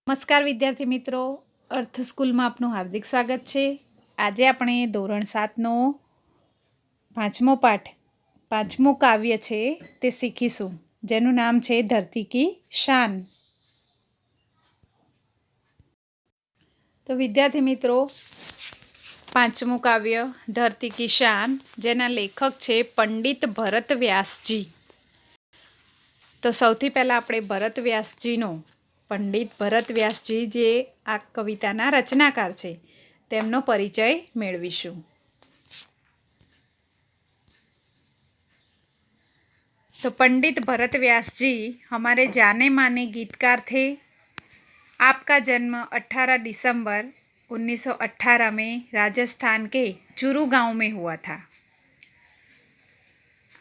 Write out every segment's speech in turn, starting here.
નમસ્કાર વિદ્યાર્થી મિત્રો, અર્થ સ્કૂલમાં આપનું હાર્દિક સ્વાગત છે. આજે આપણે ધોરણ 7નો પાંચમો પાઠ, પાંચમું કાવ્ય છે તે શીખીશું, જેનું નામ છે ધરતી કી શાન. તો વિદ્યાર્થી મિત્રો, પાંચમું કાવ્ય ધરતી કી શાન, જેના લેખક છે પંડિત ભરત વ્યાસજી. તો સૌથી પહેલાં આપણે ભરત વ્યાસજીનો, પંડિત ભરત વ્યાસજી જે આ કવિતાના રચનાકાર છે, તેમનો પરિચય મેળવીશું. तो पंडित भरत व्यास जी हमारे जाने माने गीतकार थे. आपका जन्म 18 दिसंबर 1918 में राजस्थान के चूरू गांव में हुआ था.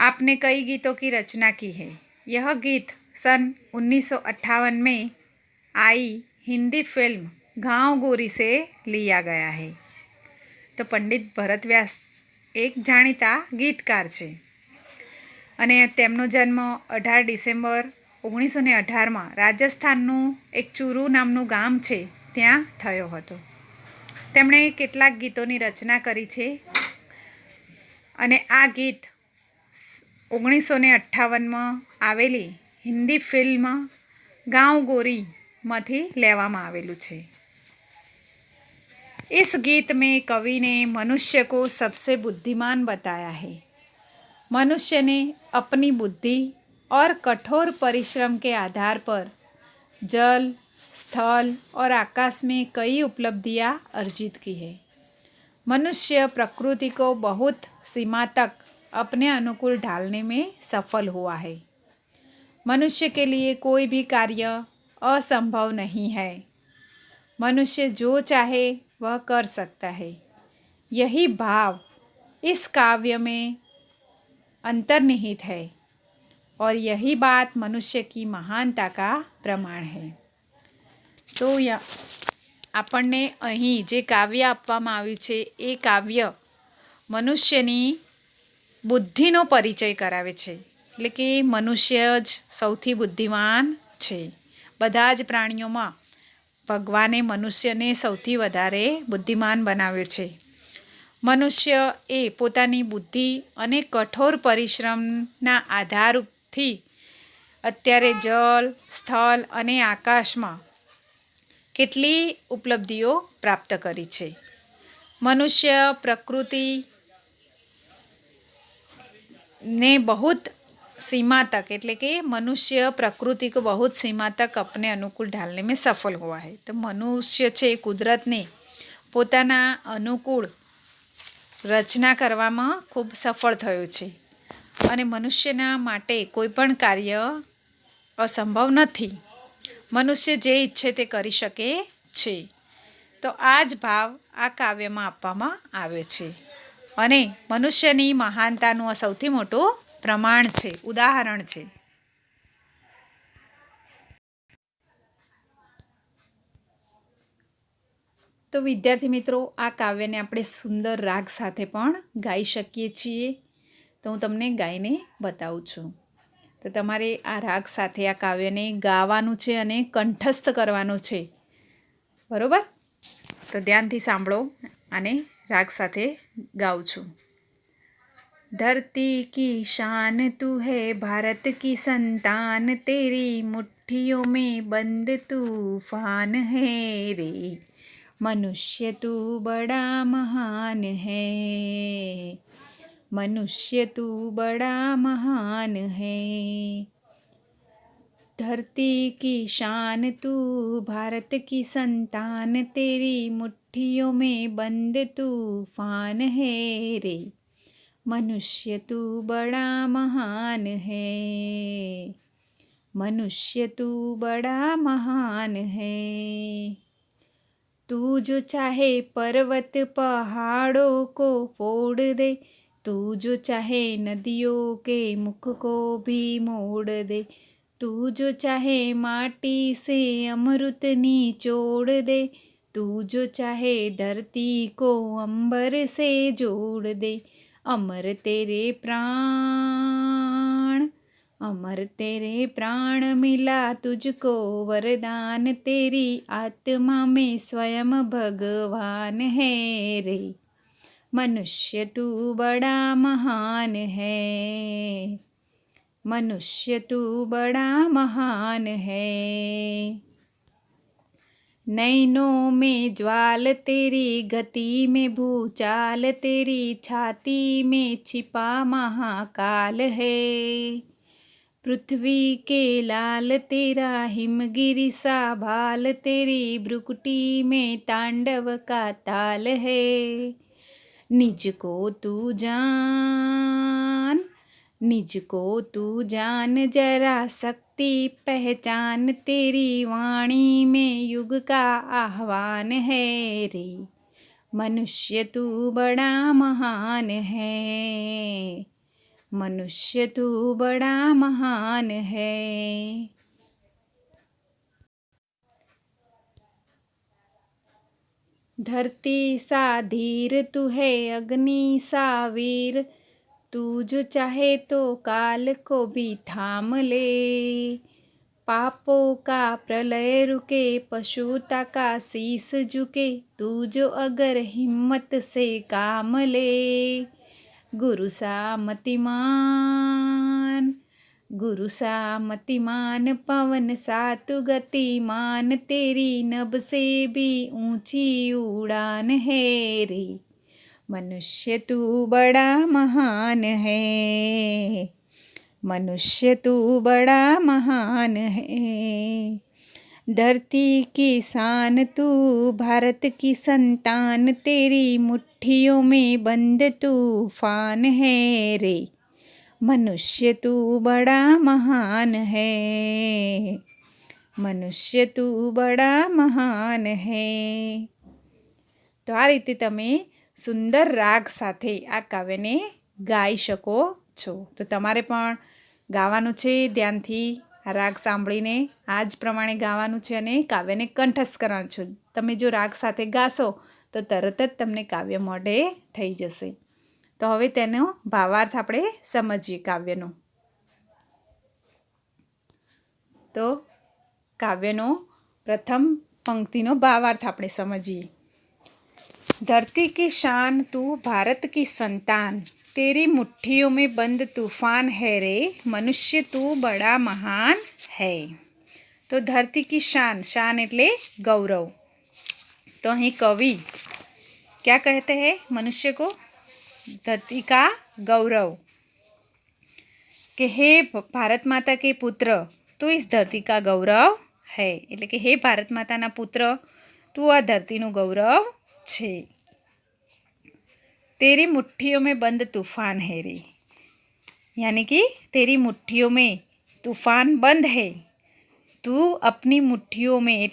आपने कई गीतों की रचना की है. यह गीत सन 1958 में आई हिंदी फिल्म गांव गोरी से लिया गया है. तो पंडित भरत व्यास एक जाણીતા ગીતકાર છે અને તેમનો જન્મ 18 ડિસેમ્બર 1918માં રાજસ્થાનનું એક ચૂરુ નામનું ગામ છે ત્યાં થયો હતો. તેમણે કેટલાક ગીતોની રચના કરી છે અને આ ગીત 1958માં આવેલી હિન્દી ફિલ્મ ગાંવ ગોરીમાંથી લેવામાં આવેલું છે. इस गीत में कवि ने मनुष्य को सबसे बुद्धिमान बताया है. मनुष्य ने अपनी बुद्धि और कठोर परिश्रम के आधार पर जल, स्थल और आकाश में कई उपलब्धियां अर्जित की है. मनुष्य प्रकृति को बहुत सीमा तक अपने अनुकूल ढालने में सफल हुआ है. मनुष्य के लिए कोई भी कार्य असंभव नहीं है. मनुष्य जो चाहे वह कर सकता है. यही भाव इस काव्य में अंतर्निहित है और यही बात मनुष्य की महानता का प्रमाण है. तो આપણને અહીં જે કાવ્ય આપવામાં આવ્યું છે એ કાવ્ય મનુષ્યની બુદ્ધિનો પરિચય કરાવે છે. એટલે કે મનુષ્ય જ સૌથી બુદ્ધિમાન છે. બધા જ પ્રાણીઓમાં ભગવાને મનુષ્યને સૌથી વધારે બુદ્ધિમાન બનાવ્યો છે. મનુષ્ય એ પોતાની બુદ્ધિ અને કઠોર પરિશ્રમના આધારથી અત્યારે જલ, સ્થળ અને આકાશમાં કેટલી ઉપલબ્ધિઓ પ્રાપ્ત કરી છે. મનુષ્ય પ્રકૃતિને बहुत सीमा तक, એટલે કે મનુષ્ય પ્રકૃતિ को बहुत सीमा तक अपने अनुकूल ढालने में सफल हुआ है. તો મનુષ્ય છે કુદરતને પોતાના અનુકૂળ રચના કરવામાં ખૂબ સફળ થયો છે અને મનુષ્યના માટે કોઈ પણ કાર્ય અસંભવ નથી. મનુષ્ય જે ઈચ્છે તે કરી શકે છે. તો આ જ ભાવ આ કાવ્યમાં આપવામાં આવે છે અને મનુષ્યની મહાનતાનું આ સૌથી મોટું પ્રમાણ છે, ઉદાહરણ છે. તો વિદ્યાર્થી મિત્રો, આ કાવ્યને આપણે સુંદર રાગ સાથે પણ ગાઈ શકીએ છીએ. તો હું તમને ગાઈને બતાવું છું. તો તમારે આ રાગ સાથે આ કાવ્યને ગાવાનું છે અને કંઠસ્થ કરવાનું છે, બરોબર? તો ધ્યાનથી સાંભળો અને રાગ સાથે ગાઉં છું. धरती की शान तू है, भारत की संतान, तेरी मुट्ठियों में बंद तूफान है रे. मनुष्य तू बड़ा महान है, मनुष्य तू बड़ा महान है. धरती की शान तू, भारत की संतान, तेरी मुट्ठियों में बंद तूफान है रे. मनुष्य तू बड़ा महान है, मनुष्य तू बड़ा महान है. तू जो चाहे पर्वत पहाड़ों को फोड़ दे, तू जो चाहे नदियों के मुख को भी मोड़ दे, तू जो चाहे माटी से अमृत निचोड़ दे, तू जो चाहे धरती को अंबर से जोड़ दे. अमर तेरे प्राण, अमर तेरे प्राण मिला तुझको वरदान, तेरी आत्मा में स्वयं भगवान है रे। मनुष्य तू बड़ा महान है, मनुष्य तू बड़ा महान है। नैनों में ज्वाल तेरी, गति में भूचाल तेरी, छाती में छिपा महाकाल है। पृथ्वी के लाल तेरा, हिमगिरी सा भाल तेरी, भ्रुकुटी में तांडव का ताल है। निज को तू जान, निज को तू जान जरा, शक्ति पहचान तेरी, वाणी में युग का आह्वान है रे। मनुष्य तू बड़ा महान है, मनुष्य तू बड़ा महान है। धरती सा धीर तू है, अग्नि सा वीर, तू जो चाहे तो काल को भी थाम ले। पापों का प्रलय रुके, पशुता का शीस झुके, तू जो अगर हिम्मत से काम ले। गुरु सा मतिमान, गुरु सा मतिमान, पवन सा तू गतिमान, तेरी नभ से भी ऊंची उड़ान है रे। मनुष्य तू बड़ा महान है, मनुष्य तू बड़ा महान है। धरती की शान तू, भारत की संतान, तेरी मुट्ठियों में बंद तूफान है रे। मनुष्य तू बड़ा महान है, मनुष्य तू बड़ा महान है। तो आ रीते तमे सुंदर राग साथे आ काव्यने गाई शको छो। तो तमारे पण गावानुं छे, ध्यानथी आ राग सांभळीने आ ज प्रमाणे गावानुं छे अने काव्यने कंठस्थ करवानुं छे। तमे जो राग साथे गाशो तो तरत ज तमने काव्य मोढे थई जशे। तो हवे तेनो भावार्थ आपणे समजीए काव्यनो। तो काव्यनो प्रथम पंक्तिनो भावार्थ आपणे समजीए। धरती की शान तू, भारत की संतान, तेरी मुट्ठियों में बंद तूफान है रे। मनुष्य तू बड़ा महान है। तो धरती की शान, शान एटले गौरव। तो અહીં कवि क्या कहते हैं मनुष्य को? धरती का गौरव, कि हे भारत माता के पुत्र, तू इस धरती का गौरव है। એટલે કે હે ભારત માતાના પુત્ર, તું આ ધરતીનું ગૌરવ छे। तेरी मुट्ठियों में बंद तूफान है रे, यानी कि तेरी मुट्ठियों में तूफान बंद है। तू अपनी मुट्ठियों में,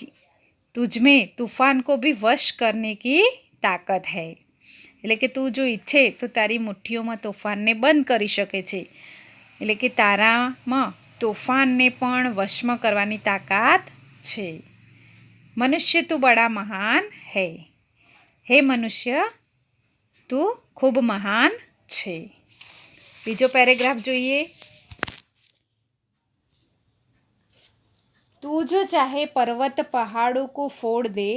तुझ में तूफान को भी वश करने की ताकत है। એટલે કે તું જો ઈચ્છે તો તારી મુઠ્ઠીઓમાં તોફાનને બંધ કરી શકે છે। એટલે કે તારામાં તોફાનને પણ વશમાં કરવાની તાકાત છે। મનુષ્ય તું બડા મહાન હૈ, હે મનુષ્ય તું ખૂબ મહાન છે। બીજો પેરેગ્રાફ જોઈએ। तू जो चाहे पर्वत पहाड़ों को फोड़ दे,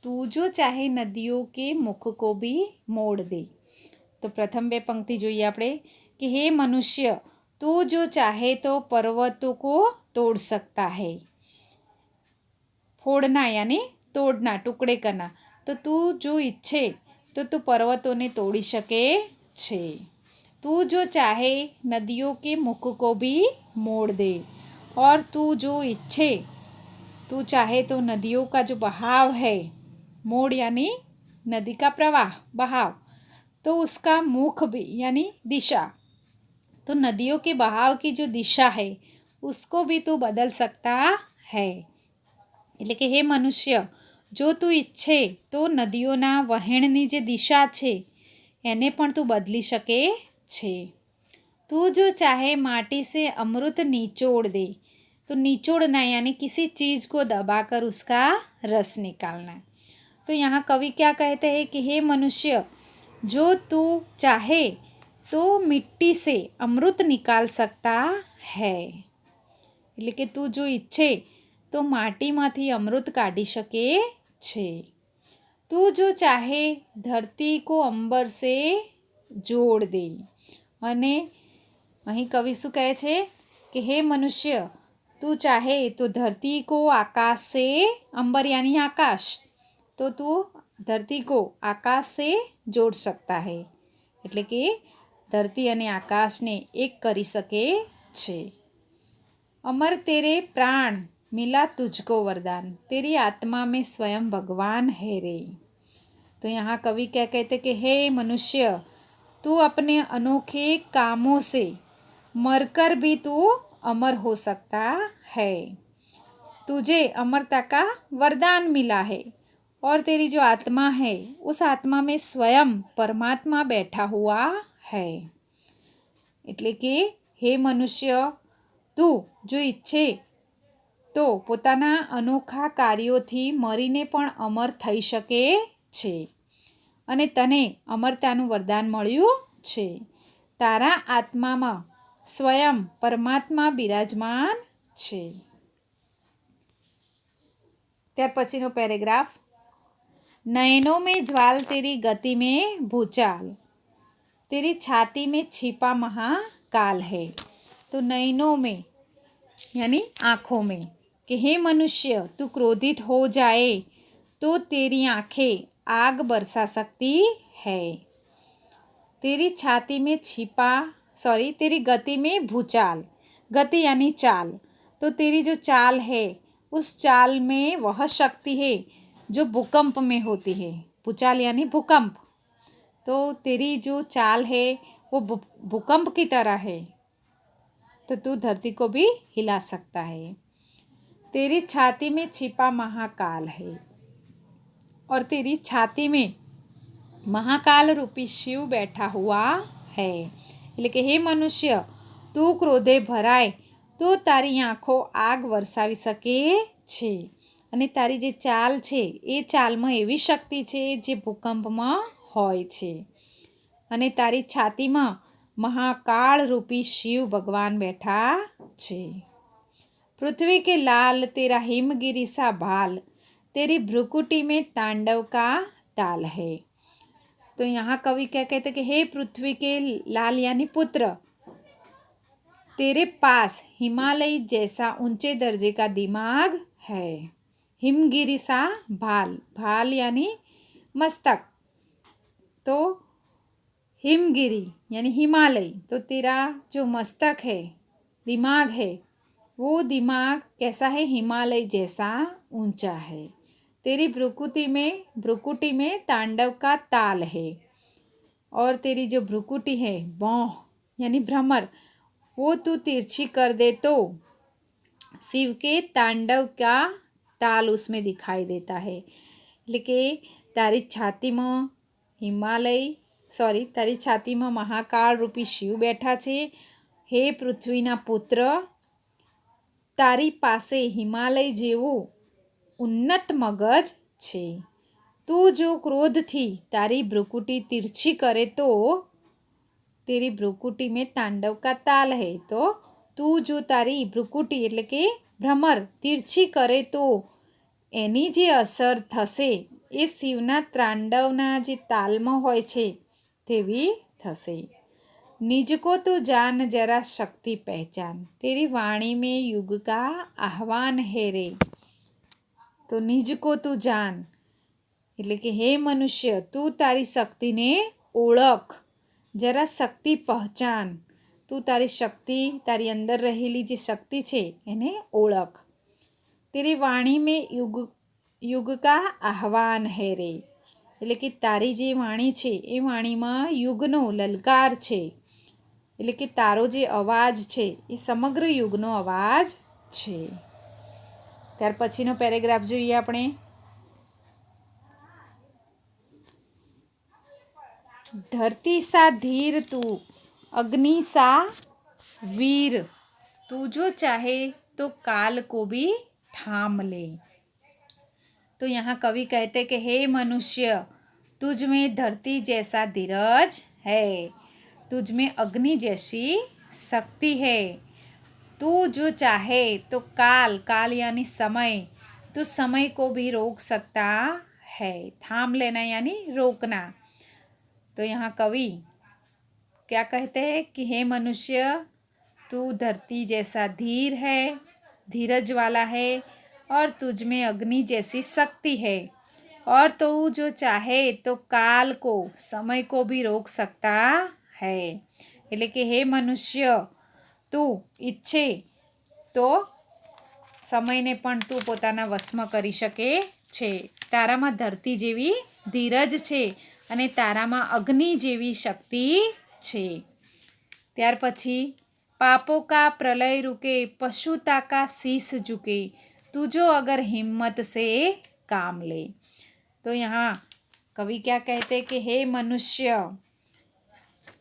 तू जो चाहे नदियों के मुख को भी मोड़ दे। तो प्रथम बे पंक्ति જોઈએ આપણે कि हे मनुष्य, तू जो चाहे तो पर्वतों को तोड़ सकता है। फोड़ना यानी तोड़ना, टुकड़े करना। तो तू जो इच्छे तो तू पर्वतों ने तोड़ी सके छे। तू जो चाहे नदियों के मुख को भी मोड़ दे, और तू जो इच्छे, तू चाहे तो नदियों का जो बहाव है, मोड़ यानी नदी का प्रवाह, बहाव, तो उसका मुख भी यानी दिशा, तो नदियों के बहाव की जो दिशा है उसको भी तू बदल सकता है। એટલે કે હે મનુષ્ય, જો તું ઈચ્છે તો નદીઓના વહેણની જે દિશા છે એને પણ તું બદલી શકે છે। तू जो चाहे माटी से अमृत निचोड़ दे, तो निचोड़ना यानी किसी चीज़ को दबाकर उसका रस निकालना। तो यहाँ कवि क्या कहते हैं कि हे मनुष्य, जो तू चाहे तो मिट्टी से अमृत निकाल सकता है. એટલે કે તું જો ઈચ્છે તો માટીમાંથી અમૃત કાઢી શકે છે. તું જો ચાહે ધરતી કો અંબર સે જોડ દે. અને અહીં કવિ શું કહે છે કે હે મનુષ્ય, તું ચાહે તો ધરતી કો આકાશ સે, અંબર યાની આકાશ, તો તું ધરતી કો આકાશ સે જોડ सकता है. એટલે કે ધરતી અને આકાશને એક કરી શકે છે. अमर तेरे प्राण मिला तुझको वरदान, तेरी आत्मा में स्वयं भगवान है रे. तो यहाँ कवि क्या कहते कि हे मनुष्य, तू अपने अनोखे कामों से मरकर भी तू अमर हो सकता है. तुझे अमरता का वरदान मिला है और तेरी जो आत्मा है उस आत्मा में स्वयं परमात्मा बैठा हुआ है. એટલે કે હે મનુષ્ય, તું જો ઈચ્છે તો પોતાના અનોખા કાર્યોથી મરીને પણ અમર થઈ શકે છે. અને તને અમરતાનું વરદાન મળ્યું છે. તારા આત્મામાં સ્વયં પરમાત્મા બિરાજમાન છે. ત્યાર પછીનો પેરેગ્રાફ, नयनों में ज्वाल तेरी गति में भूचाल, तेरी छाती में छिपा महाकाल है. तो नयनों में यानी आँखों में, कि हे मनुष्य तू क्रोधित हो जाए तो तेरी आँखें आग बरसा सकती है. तेरी छाती में तेरी गति में भूचाल, गति यानी चाल, तो तेरी जो चाल है उस चाल में वह शक्ति है जो भूकंप में होती है. भूचाल यानी भूकंप. तो तेरी जो चाल है वो भूकंप की तरह है, तो तू धरती को भी हिला सकता है. तेरी छाती में छिपा महाकाल है, और तेरी छाती में महाकाल रूपी शिव बैठा हुआ है. એટલે કે હે મનુષ્ય, તું ક્રોધે ભરાય તો તારી આંખો આગ વરસાવી શકે છે. અને તારી જે ચાલ છે એ ચાલમાં એવી શક્તિ છે જે ભૂકંપમાં હોય છે. અને તારી છાતીમાં महाकाल रूपी शिव भगवान बैठा छे. पृथ्वी के लाल तेरा हिमगिरी सा भाल, तेरी भ्रुकुटी में तांडव का ताल है. तो यहाँ कवि क्या कहते कि हे पृथ्वी के लाल यानी पुत्र, तेरे पास हिमालय जैसा ऊंचे दर्जे का दिमाग है. हिमगिरी सा भाल, भाल यानी मस्तक, तो हिमगिरी यानी हिमालय, तो तेरा जो मस्तक है, दिमाग है, वो दिमाग कैसा है, हिमालय जैसा ऊंचा है. तेरी भ्रुकुटी में तांडव का ताल है, और तेरी जो भ्रुकुटी है, भौं यानी भ्रमर, वो तू तिरछी कर दे तो शिव के तांडव का ताल उसमें दिखाई देता है. એટલે કે તારી છાતીમાં મહાકાળ રૂપી શિવ બેઠા છે. હે પૃથ્વીના પુત્ર, તારી પાસે હિમાલય જેવું ઉન્નત મગજ છે. તું જો ક્રોધથી તારી ભ્રુકુટી તિરછી કરે તો તેરી ભ્રુકુટી મેં તાંડવ કા તાલ હૈ. તો તું જો તારી ભ્રુકુટી એટલે કે ભ્રમર તિરછી કરે તો એની જે અસર થશે એ શિવના તાંડવના જે તાલમાં હોય છે તેવી થશે. निजको तो जान जरा शक्ति पहचान, तेरी वाणी में युग का आह्वान है रे. तो निजको तू जान એટલે કે હે મનુષ્ય, તું તારી શક્તિને ઓળખ. જરા શક્તિ પહચાન, તું તારી શક્તિ, તારી અંદર રહેલી જે શક્તિ છે એને ઓળખ. તેરી વાણી में युग का आह्वान है रे. એટલે કે તારી જે વાણી છે એ વાણીમાં યુગનો લલકાર છે. એટલે કે તારો જે અવાજ છે એ સમગ્ર યુગનો અવાજ છે. ત્યાર પછીનો પેરેગ્રાફ જોઈએ આપણે. धरती सा धीर तू, अग्नि सा वीर, तू जो चाहे तो काल को भी थाम ले. तो यहाँ कवि कहते कि हे मनुष्य, तुझ में धरती जैसा धीरज है, तुझ में अग्नि जैसी शक्ति है, तू जो चाहे तो काल, काल यानी समय, तू समय को भी रोक सकता है। थाम लेना यानी रोकना। तो यहाँ कवि क्या कहते हैं कि हे मनुष्य, तू धरती जैसा धीर है, धीरज वाला है और तुझ में अग्नि जैसी शक्ति है, और तू जो चाहे तो काल को, समय को भी रोक सकता है। એટલે કે હે મનુષ્ય, તું ઈચ્છે તો સમયને પણ તું પોતાના વશમાં કરી શકે છે. તારામાં ધરતી જેવી ધીરજ છે અને તારામાં અગ્નિ જેવી શક્તિ છે. ત્યાર પછી पापों का प्रलय रुके, पशुता का शीश झुके, तू जो अगर हिम्मत से काम ले। तो यहाँ कवि क्या कहते कि हे मनुष्य,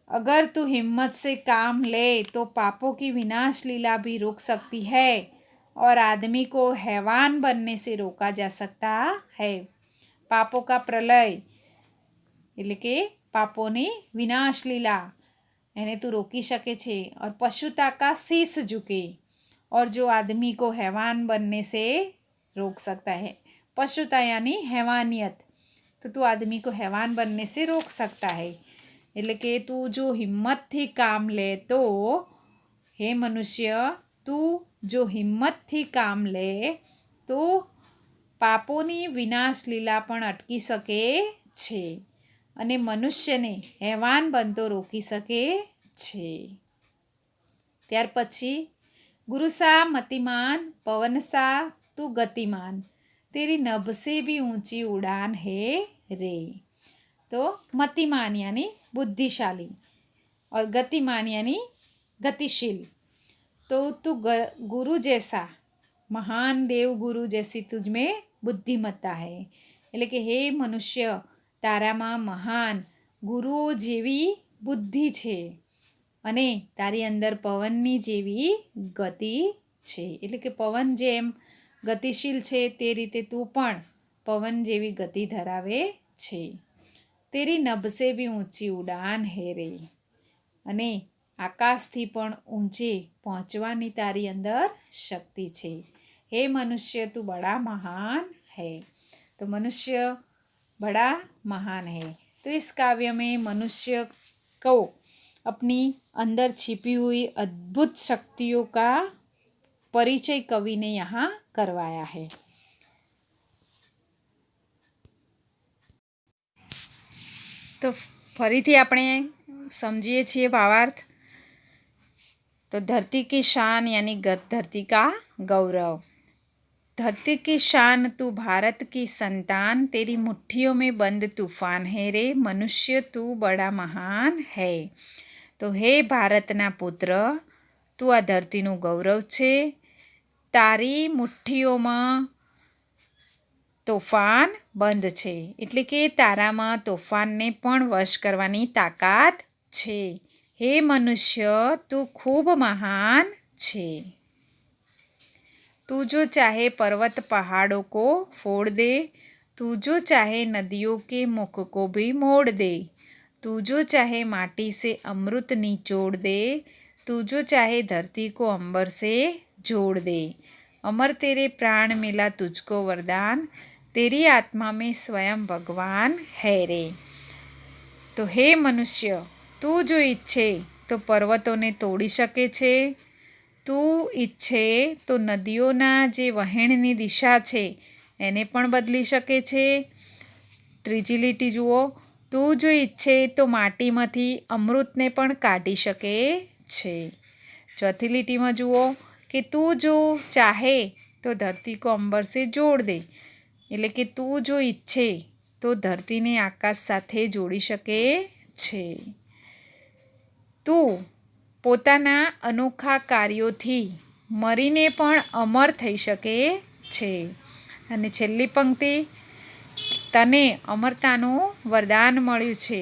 अगर तू हिम्मत से काम ले तो पापों की विनाश लीला भी रोक सकती है और आदमी को हैवान बनने से रोका जा सकता है। पापों का प्रलय એટલે કે પાપોની વિનાશ લીલા એને તું રોકી શકે છે. और पशुता का शीश झुके, और जो आदमी को हैवान बनने से रोक सकता है. पशुता यानी हैवानियत, तो तू आदमी को हैवान बनने से रोक सकता है. એટલે કે તું જો હિંમતથી કામ લે તો, હે મનુષ્ય, તું જો હિંમતથી કામ લે તો પાપોની વિનાશ લીલા પણ અટકી શકે છે અને મનુષ્યને હેવાન બનતો રોકી શકે છે. ત્યાર પછી ગુરુસા મતિમાન, પવનસા તું ગતિમાન, तेरी नभ से भी ऊंची उड़ान है रे. तो मतिमान यानी बुद्धिशाली और गतिमान यानी गतिशील. तो तू गुरु जैसा, महान देव गुरु जैसी तुझ में बुद्धिमत्ता है. એટલે કે હે મનુષ્ય, તારામાં મહાન ગુરુઓ જેવી બુદ્ધિ છે અને તારી અંદર પવનની જેવી ગતિ છે. એટલે કે પવન જેમ ગતિશીલ છે તે રીતે તું પણ પવન જેવી ગતિ ધરાવે છે. તેરી નભ સે ભી ઊંચી ઉડાન હે રે. અને આકાશથી પણ ઊંચે પહોંચવાની તારી અંદર શક્તિ છે. हे मनुष्य तू बड़ा महान है. तो मनुष्य बड़ा महान है. तो इस काव्य में मनुष्य को अपनी अंदर छिपी हुई अद्भुत शक्तियों का परिचय कवि ने यहाँ करवाया है. तो फरीथी આપણે समझिए છીએ भावार्थ. तो धरती की शान यानी धरती का गौरव. धरती की शान तू भारत की संतान, तेरी मुट्ठियों में बंद तूफान है रे. मनुष्य तू बड़ा महान है. तो हे भारतना पुत्र, તું આ ધરતીનું ગૌરવ છે. તારી મુઠ્ઠીઓમાં તોફાન બંધ છે. એટલે કે તારામાં તોફાનને પણ વશ કરવાની તાકાત છે. હે મનુષ્ય, તું ખૂબ મહાન છે. तू जो चाहे पर्वत पहाड़ों को फोड़ दे, तू जो चाहे नदियों के मुख को भी मोड़ दे, तू जो चाहे माटी से अमृत निचोड़ दे, तू जो चाहे धरती को अंबर से जोड़ दे. अमर तेरे प्राण मिला तुझको वरदान, तेरी आत्मा में स्वयं भगवान है रे. तो हे मनुष्य, तू जो इच्छे तो पर्वतों ने तोड़ी શકે છે. તું ઈચ્છે તો નદીઓના જે વહેણની દિશા છે એને પણ બદલી શકે છે. ત્રીજી લીટી જુઓ, તું જો ઈચ્છે તો માટીમાંથી અમૃતને પણ કાઢી શકે છે. ચોથી લીટીમાં જુઓ કે તું જો ચાહે તો ધરતી કો અંબર સે જોડ દે. એટલે કે તું જો ઈચ્છે તો ધરતીને આકાશ સાથે જોડી શકે છે. તું પોતાના અનોખા કાર્યોથી મરીને પણ અમર થઈ શકે છે. અને છેલ્લી પંક્તિ, તને અમરતાનું વરદાન મળ્યું છે.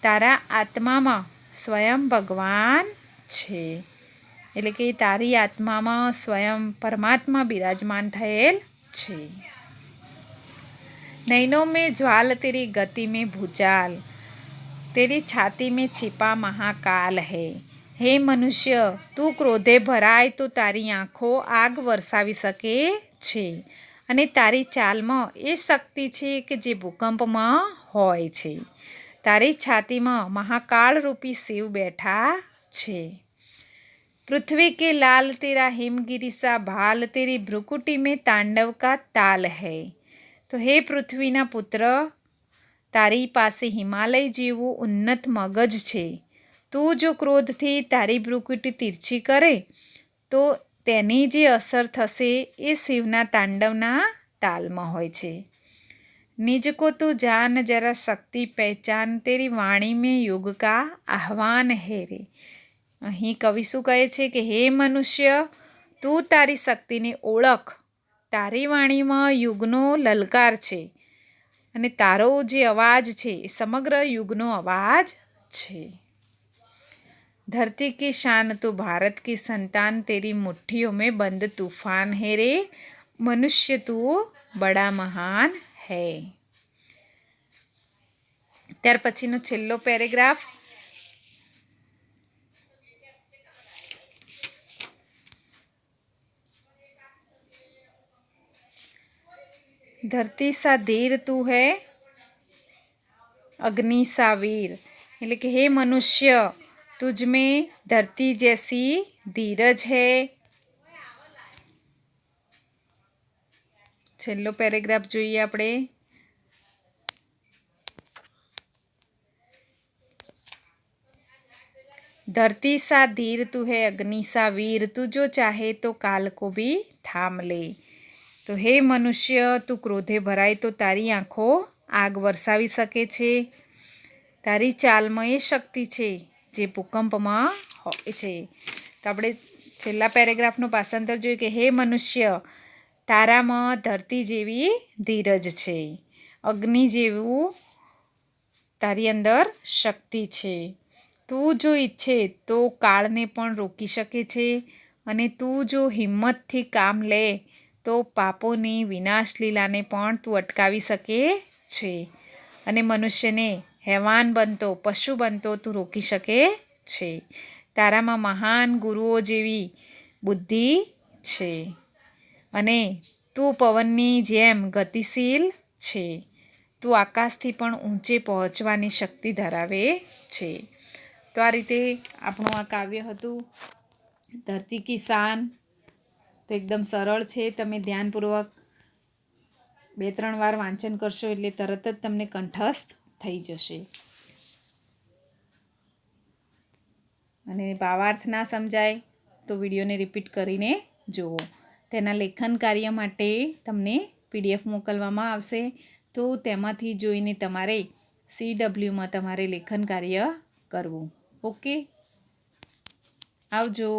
તારા આત્મામાં સ્વયં ભગવાન છે. એટલે કે તારી આત્મામાં સ્વયં પરમાત્મા બિરાજમાન થયેલ છે. नैनों में ज्वाल तेरी गति में भूचाल, तेरी छाती में छिपा महाकाल है. હે મનુષ્ય, તું ક્રોધે ભરાય તો તારી આંખો આગ વરસાવી શકે છે અને તારી ચાલમાં એ શક્તિ છે કે જે ભૂકંપમાં હોય છે. તારી છાતીમાં મહાકાળરૂપી શિવ બેઠા છે. पृथ्वी के लाल तेरा हिमगिरी सा भाल तेरी भ्रुकुटी में तांडव का ताल है. તો હે પૃથ્વીના પુત્ર, તારી પાસે હિમાલય જેવું ઉન્નત મગજ છે. તું જો ક્રોધથી તારી ભ્રુકુટી તીરછી કરે તો તેની જે અસર થશે એ શિવના તાંડવના તાલમાં હોય છે. निज को तू जान जरा शक्ति पहचान तेरी वाणी में युग का आह्वान है रे. અહીં કવિ શું કહે છે કે હે મનુષ્ય, તું તારી શક્તિને ઓળખ. તારી વાણીમાં યુગનો લલકાર છે અને તારો જે અવાજ છે એ સમગ્ર યુગનો અવાજ છે. धरती की शान तो भारत की संतान तेरी मुट्ठियों में बंद तूफान है रे. मनुष्य तू बड़ा महान है. ત્યાર પછીનો છેલ્લો પેરેગ્રાફ. धरती सा धीर तू है अग्नि सा वीर. એટલે કે હે મનુષ્ય, तुझ में धरती जैसी धीरज है. છેલ્લો પેરેગ્રાફ જોઈએ આપણે. धरती सा धीर तू है अग्नि सा वीर तू जो चाहे तो काल को भी थाम ले. તો હે મનુષ્ય, તું ક્રોધે ભરાય તો તારી આંખો આગ વરસાવી શકે છે. તારી ચાલમાં એ શક્તિ છે જે ભૂકંપમાં હોય છે. તો આપણે છેલ્લા પેરેગ્રાફનું ભાષાંતર જોયું કે હે મનુષ્ય, તારામાં ધરતી જેવી ધીરજ છે, અગ્નિ જેવું તારી અંદર શક્તિ છે. તું જો ઈચ્છે તો કાળને પણ રોકી શકે છે અને તું જો હિંમતથી કામ લે તો પાપોની વિનાશ લીલાને પણ તું અટકાવી શકે છે અને મનુષ્યને હેવાન બનતો, પશુ બનતો તું રોકી શકે છે. તારામાં મહાન ગુરુઓ જેવી બુદ્ધિ છે અને તું પવનની જેમ ગતિશીલ છે. તું આકાશથી પણ ઊંચે પહોંચવાની શક્તિ ધરાવે છે. તો આ રીતે આપણું આ કાવ્ય હતું ધરતી કી શાન. તો એકદમ સરળ છે. તમે ધ્યાનપૂર્વક 2-3 વાર વાંચન કરશો એટલે તરત જ તમને કંઠસ્થ થઈ જશે. અને ભાવાર્થ ના સમજાય તો વિડીયોને રિપીટ કરીને જુઓ. તેના લેખન કાર્ય માટે તમને PDF મોકલવામાં આવશે. તો તેમાંથી જોઈને તમારે CWમાં તમારે લેખન કાર્ય કરવું. ઓકે, આવજો.